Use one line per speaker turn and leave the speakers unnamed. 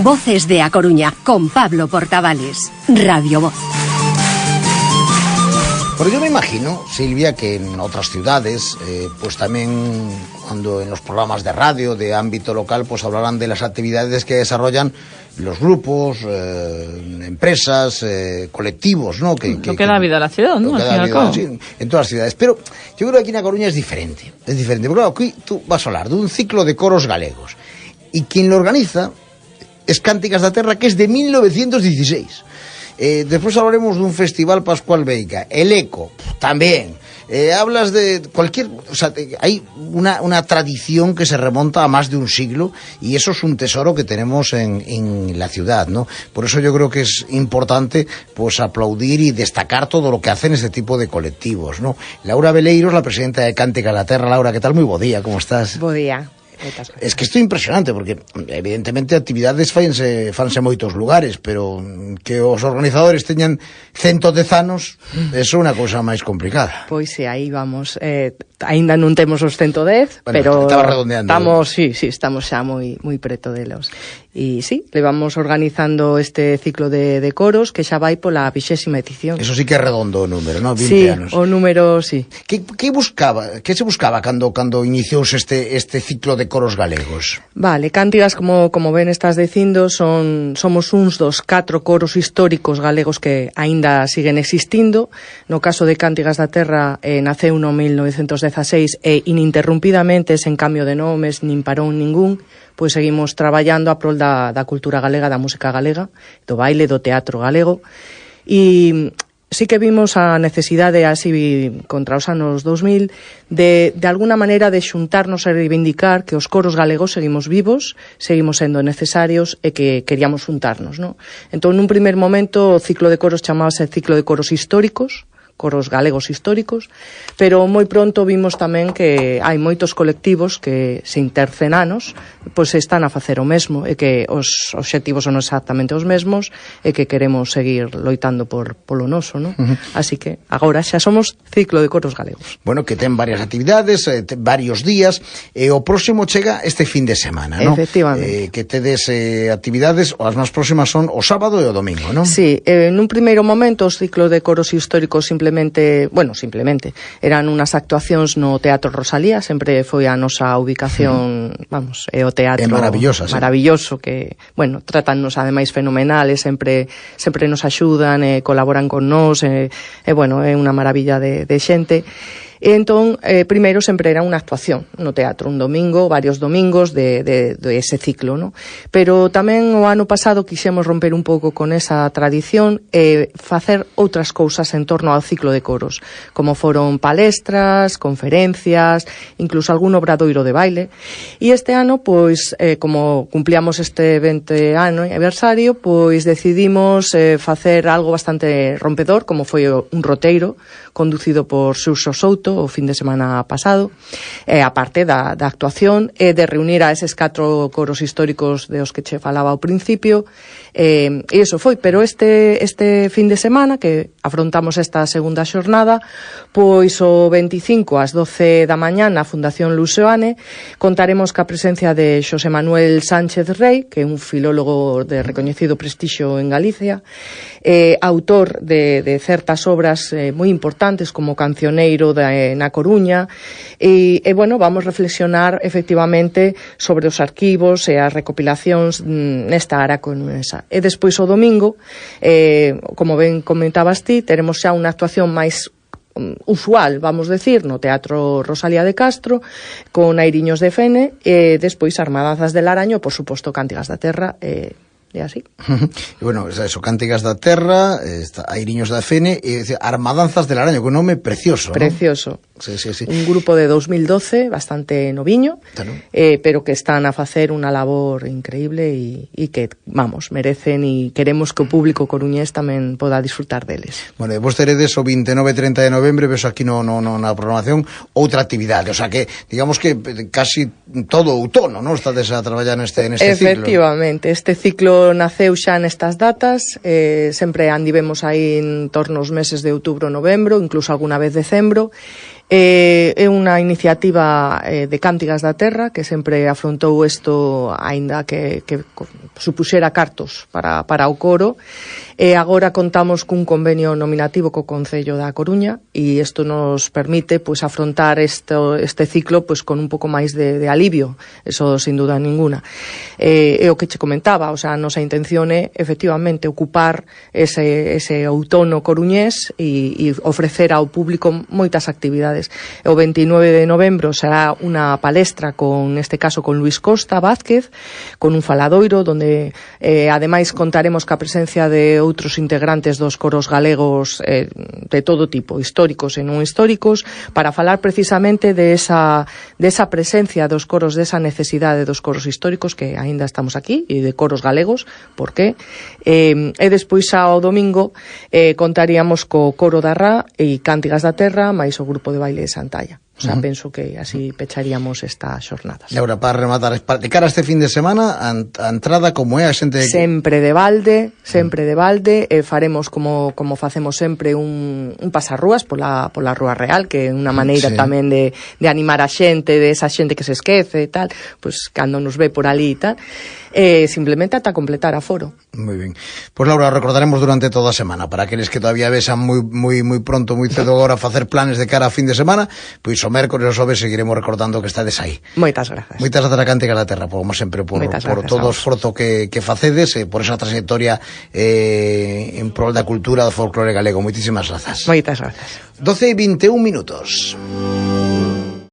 Voces de A Coruña, con Pablo Portavales. Radio Voz.
Pero yo me imagino, Silvia, que en otras ciudades, pues también cuando en los programas de radio de ámbito local, pues hablarán de las actividades que desarrollan los grupos, empresas, colectivos, ¿no?
Lo que da vida a la ciudad, ¿no?
Sí, en todas las ciudades. Pero yo creo que aquí en A Coruña es diferente. Es diferente. Porque claro, aquí tú vas a hablar de un ciclo de coros galegos. Y quien lo organiza es Cántigas da Terra, que es de 1916. Después hablaremos de un festival Pascual Veiga, el ECO, también. Hablas de cualquier... O sea, hay una tradición que se remonta a más de un siglo y eso es un tesoro que tenemos en la ciudad, ¿no? Por eso yo creo que es importante pues aplaudir y destacar todo lo que hacen este tipo de colectivos, ¿no? Laura Veleiros, la presidenta de Cántigas da Terra. Laura, ¿qué tal? Muy bo día, ¿cómo estás?
Bo día.
Es que isto é impresionante, porque evidentemente actividades fanse moitos lugares, pero que os organizadores teñan 110 anos, eso é unha cousa máis complicada.
Pois sí, aí vamos. Aínda non temos os 110, bueno, pero
estaba redondeando.
Estamos xa moi preto delos. E sí, levamos organizando este ciclo de coros que xa vai pola 20ª edición.
Eso sí que é redondo o número, ¿no? 20
sí,
anos.
O número, sí.
Que se buscaba cando iniciouse este ciclo de coros galegos?
Vale, Cántigas, como ben estás dicindo, somos uns dos 4 coros históricos galegos que aínda siguen existindo. No caso de Cántigas da Terra, naceu no 1916 e ininterrumpidamente, sen cambio de nomes, nin parón ningún, pois seguimos traballando a prol da cultura galega, da música galega, do baile, do teatro galego. E sí que vimos a necesidade, así contra os anos 2000, de alguna maneira de xuntarnos e reivindicar que os coros galegos seguimos vivos, seguimos sendo necesarios e que queríamos xuntarnos, non? Entón, nun primer momento, o ciclo de coros chamábase ciclo de coros históricos, coros galegos históricos, pero moi pronto vimos tamén que hai moitos colectivos que, sin ter 100 anos, pois están a facer o mesmo, e que os obxectivos son exactamente os mesmos, e que queremos seguir loitando polo noso, non? Así que agora xa somos ciclo de coros galegos.
Bueno, que ten varias actividades, varios días, e o próximo chega este fin de semana, non?
Efectivamente.
Que tedes actividades, as máis próximas son o sábado e o domingo, non?
Sí, nun primeiro momento os ciclos de coros históricos simplemente eran unhas actuacións no Teatro Rosalía, sempre foi a nosa ubicación, vamos, é o teatro maravilloso que, bueno, tratannos ademais fenomenales, sempre nos axudan e colaboran con nós, bueno, é unha maravilla de xente. E entón, primeiro sempre era unha actuación no teatro, un domingo, varios domingos de ese ciclo, ¿no? Pero tamén o ano pasado quixemos romper un pouco con esa tradición e facer outras cousas en torno ao ciclo de coros, como foron palestras, conferencias, incluso algún obradoiro de baile. E este ano, pois, como cumplíamos este 20 ano aniversario, pois decidimos facer algo bastante rompedor, como foi un roteiro conducido por Xurxo Souto o fin de semana pasado, a parte da actuación e de reunir a eses 4 coros históricos de os que che falaba ao principio, e iso foi. Pero este fin de semana que afrontamos esta segunda xornada, pois o 25 ás 12 da mañá na Fundación Luseoane contaremos ca presencia de Xosé Manuel Sánchez Rey, que é un filólogo de recoñecido prestixio en Galicia, autor de certas obras moi importantes como Cancioneiro na Coruña, e bueno, vamos reflexionar efectivamente sobre os arquivos e as recopilacións nesta área coruñesa. E despois o domingo, como ben comentabas ti, teremos xa unha actuación máis usual, vamos decir, no Teatro Rosalía de Castro, con Airiños de Fene, e despois Armadanzas del Araño, por suposto Cántigas da Terra, e así.
E bueno, eso, Cántigas da Terra, Airiños da Fene, e Armadanzas del Araño, que un nome precioso, ¿no?
Precioso.
Sí.
Un grupo de 2012, bastante noviño, pero que están a facer unha labor increíble e que, vamos, merecen, e queremos que o público coruñés tamén poda disfrutar deles.
Bueno, e vos teredes o 29 e 30 de novembro, ves aquí na programación, outra actividade, o sea que, digamos que casi todo outono, non? Estades a traballar neste ciclo.
Efectivamente, este ciclo naceu xa nestas datas, sempre andivemos aí en torno aos meses de outubro, novembro, incluso alguna vez decembro. É unha iniciativa de Cántigas da Terra que sempre afrontou isto, aínda que supuxera cartos para o coro, e agora contamos cun convenio nominativo co Concello da Coruña, e isto nos permite pues afrontar este ciclo pues con un pouco máis de alivio, eso sin duda ninguna. É o que che comentaba, o sea, a nosa intención é efectivamente ocupar ese outono coruñés e ofrecer ao público moitas actividades. O 29 de novembro será unha palestra neste caso con Luis Costa Vázquez, con un faladoiro donde ademais contaremos ca presencia de outros integrantes dos coros galegos de todo tipo, históricos e non históricos, para falar precisamente de esa presencia dos coros, desa necesidade dos coros históricos que aínda estamos aquí, e de coros galegos, por qué? E despois ao domingo contaríamos co coro da Rá e Cántigas da Terra máis o grupo de baile de Santalla. O sea, penso que así pecharíamos estas xornadas.
E agora, para rematar, de cara a este fin de semana, a entrada como é a xente...
Sempre de balde, faremos como facemos sempre un pasarrúas pola Rúa Real, que é unha maneira tamén de animar a xente, de esa xente que se esquece e tal, pues cando nos ve por ali e tal, simplemente ata completar aforo.
Moi ben. Pois Laura, recordaremos durante toda a semana, para aqueles que todavía vexan moi pronto, moi cedo agora facer planes de cara a fin de semana, pois o mércoles o xoves seguiremos recordando que estades aí.
Moitas grazas.
Moitas grazas a Cántigas da Terra, como sempre, por todo o esforzo que facedes, por esa trayectoria en prol da cultura do folclore galego. Moitísimas grazas.
Moitas grazas.
12:21 minutos.